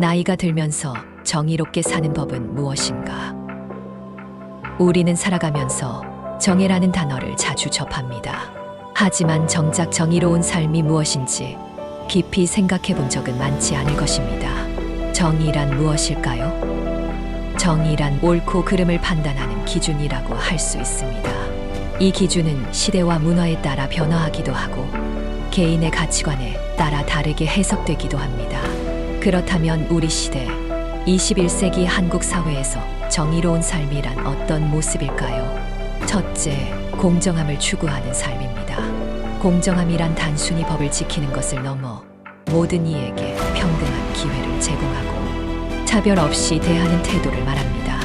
나이가 들면서 정의롭게 사는 법은 무엇인가? 우리는 살아가면서 정의라는 단어를 자주 접합니다. 하지만 정작 정의로운 삶이 무엇인지 깊이 생각해 본 적은 많지 않을 것입니다. 정의란 무엇일까요? 정의란 옳고 그름을 판단하는 기준이라고 할 수 있습니다. 이 기준은 시대와 문화에 따라 변화하기도 하고 개인의 가치관에 따라 다르게 해석되기도 합니다. 그렇다면 우리 시대 21세기 한국 사회에서 정의로운 삶이란 어떤 모습일까요? 첫째, 공정함을 추구하는 삶입니다. 공정함이란 단순히 법을 지키는 것을 넘어 모든 이에게 평등한 기회를 제공하고 차별 없이 대하는 태도를 말합니다.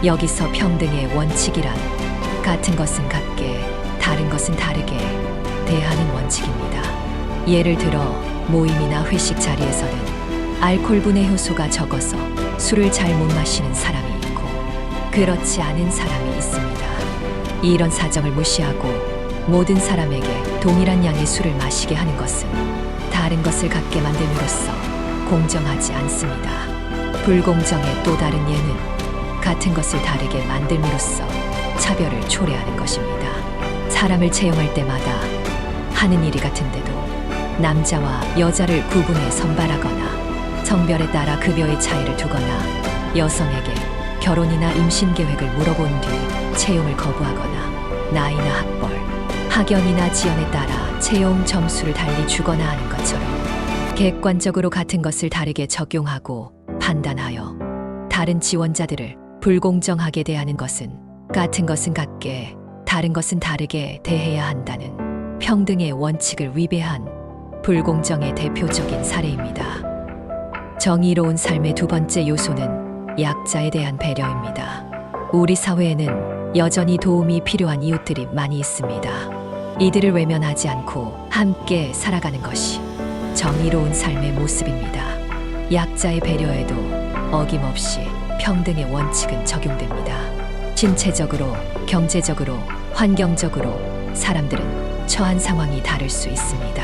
여기서 평등의 원칙이란 같은 것은 같게, 다른 것은 다르게 대하는 원칙입니다. 예를 들어 모임이나 회식 자리에서는 알코올분해 효소가 적어서 술을 잘 못 마시는 사람이 있고 그렇지 않은 사람이 있습니다. 이런 사정을 무시하고 모든 사람에게 동일한 양의 술을 마시게 하는 것은 다른 것을 갖게 만듦으로써 공정하지 않습니다. 불공정의 또 다른 예는 같은 것을 다르게 만듦으로써 차별을 초래하는 것입니다. 사람을 채용할 때마다 하는 일이 같은데도 남자와 여자를 구분해 선발하거나 성별에 따라 급여의 차이를 두거나 여성에게 결혼이나 임신 계획을 물어본 뒤 채용을 거부하거나 나이나 학벌, 학연이나 지연에 따라 채용 점수를 달리 주거나 하는 것처럼 객관적으로 같은 것을 다르게 적용하고 판단하여 다른 지원자들을 불공정하게 대하는 것은 같은 것은 같게, 다른 것은 다르게 대해야 한다는 평등의 원칙을 위배한 불공정의 대표적인 사례입니다. 정의로운 삶의 두 번째 요소는 약자에 대한 배려입니다. 우리 사회에는 여전히 도움이 필요한 이웃들이 많이 있습니다. 이들을 외면하지 않고 함께 살아가는 것이 정의로운 삶의 모습입니다. 약자의 배려에도 어김없이 평등의 원칙은 적용됩니다. 신체적으로, 경제적으로, 환경적으로 사람들은 처한 상황이 다를 수 있습니다.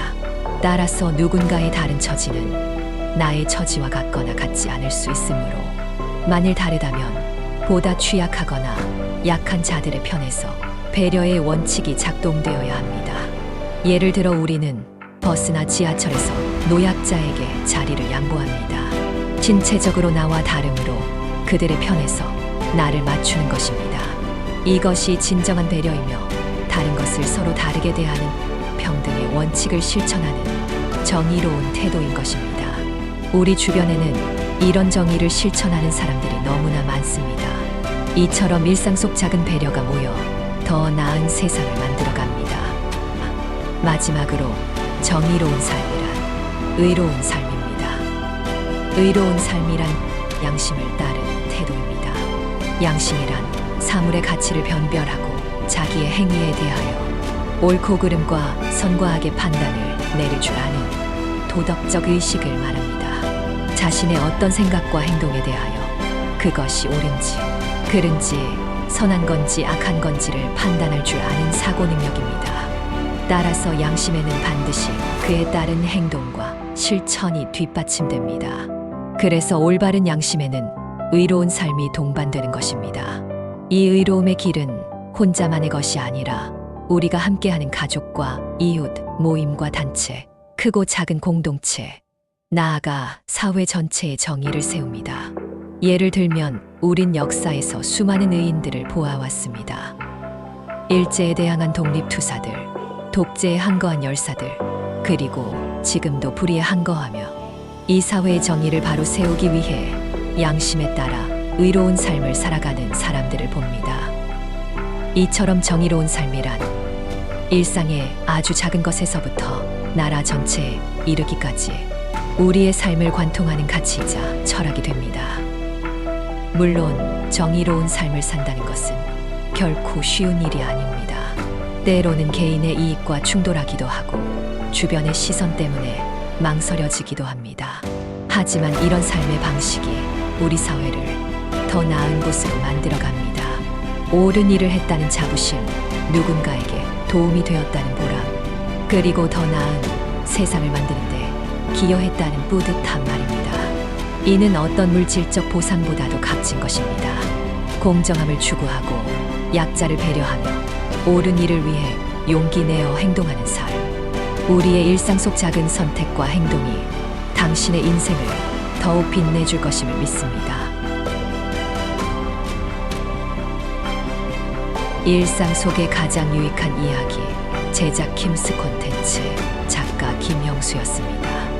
따라서 누군가의 다른 처지는 나의 처지와 같거나 같지 않을 수 있으므로 만일 다르다면 보다 취약하거나 약한 자들의 편에서 배려의 원칙이 작동되어야 합니다. 예를 들어 우리는 버스나 지하철에서 노약자에게 자리를 양보합니다. 신체적으로 나와 다르므로 그들의 편에서 나를 맞추는 것입니다. 이것이 진정한 배려이며 다른 것을 서로 다르게 대하는 평등의 원칙을 실천하는 정의로운 태도인 것입니다. 우리 주변에는 이런 정의를 실천하는 사람들이 너무나 많습니다. 이처럼 일상 속 작은 배려가 모여 더 나은 세상을 만들어갑니다. 마지막으로 정의로운 삶이란 의로운 삶입니다. 의로운 삶이란 양심을 따르는 태도입니다. 양심이란 사물의 가치를 변별하고 자기의 행위에 대하여 옳고 그름과 선과 악의 판단을 내릴 줄 아는 도덕적 의식을 말합니다. 자신의 어떤 생각과 행동에 대하여 그것이 옳은지, 그른지, 선한 건지 악한 건지를 판단할 줄 아는 사고 능력입니다. 따라서 양심에는 반드시 그에 따른 행동과 실천이 뒷받침됩니다. 그래서 올바른 양심에는 의로운 삶이 동반되는 것입니다. 이 의로움의 길은 혼자만의 것이 아니라 우리가 함께하는 가족과 이웃, 모임과 단체, 크고 작은 공동체, 나아가 사회 전체의 정의를 세웁니다. 예를 들면 우린 역사에서 수많은 의인들을 보아왔습니다. 일제에 대항한 독립투사들, 독재에 항거한 열사들, 그리고 지금도 불의에 항거하며 이 사회의 정의를 바로 세우기 위해 양심에 따라 의로운 삶을 살아가는 사람들을 봅니다. 이처럼 정의로운 삶이란 일상의 아주 작은 것에서부터 나라 전체에 이르기까지 우리의 삶을 관통하는 가치이자 철학이 됩니다. 물론 정의로운 삶을 산다는 것은 결코 쉬운 일이 아닙니다. 때로는 개인의 이익과 충돌하기도 하고 주변의 시선 때문에 망설여지기도 합니다. 하지만 이런 삶의 방식이 우리 사회를 더 나은 곳으로 만들어갑니다. 옳은 일을 했다는 자부심, 누군가에게 도움이 되었다는 보람, 그리고 더 나은 세상을 만드는데 기여했다는 뿌듯함 말입니다. 이는 어떤 물질적 보상보다도 값진 것입니다. 공정함을 추구하고 약자를 배려하며 옳은 일을 위해 용기 내어 행동하는 삶. 우리의 일상 속 작은 선택과 행동이 당신의 인생을 더욱 빛내줄 것임을 믿습니다. 일상 속의 가장 유익한 이야기, 제작 킴스 콘텐츠, 작가 김형수였습니다.